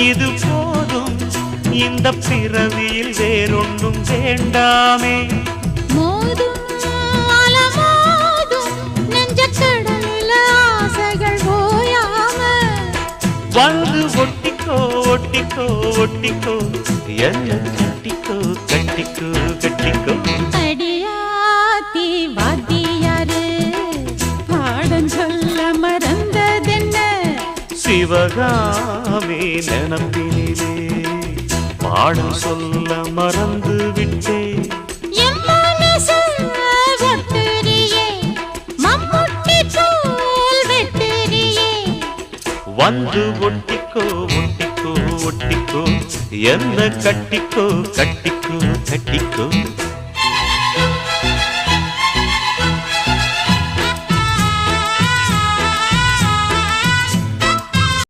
இது போதும் இந்த பிறவியில் வேறொன்றும் வேண்டாமே. மோதும் அலமோதும் நெஞ்சக்கடலில் ஆசைகள் ஓயாம வந்து ஒட்டிக்கோ ஒட்டிக்கோ ஒட்டிக்கோ என்ன கட்டிக்கோ கட்டிக்கோ கட்டிக்கோ. அடியாத்தி வாத்தியாரு பாடம் சொல்ல மறந்ததென்ன சிவகாமி நினப்பினிலே பாடம் சொல்ல மறந்து விட்டேன். என் மனசு ஒட்டுறியே மம்முட்டி போல் வெட்டுறியே வந்து ஒட்டிக்கோ ஒட்டிக்கோ ஒட்டிக்கோ என்ன கட்டிக்கோ கட்டிக்கோ கட்டிக்கோ.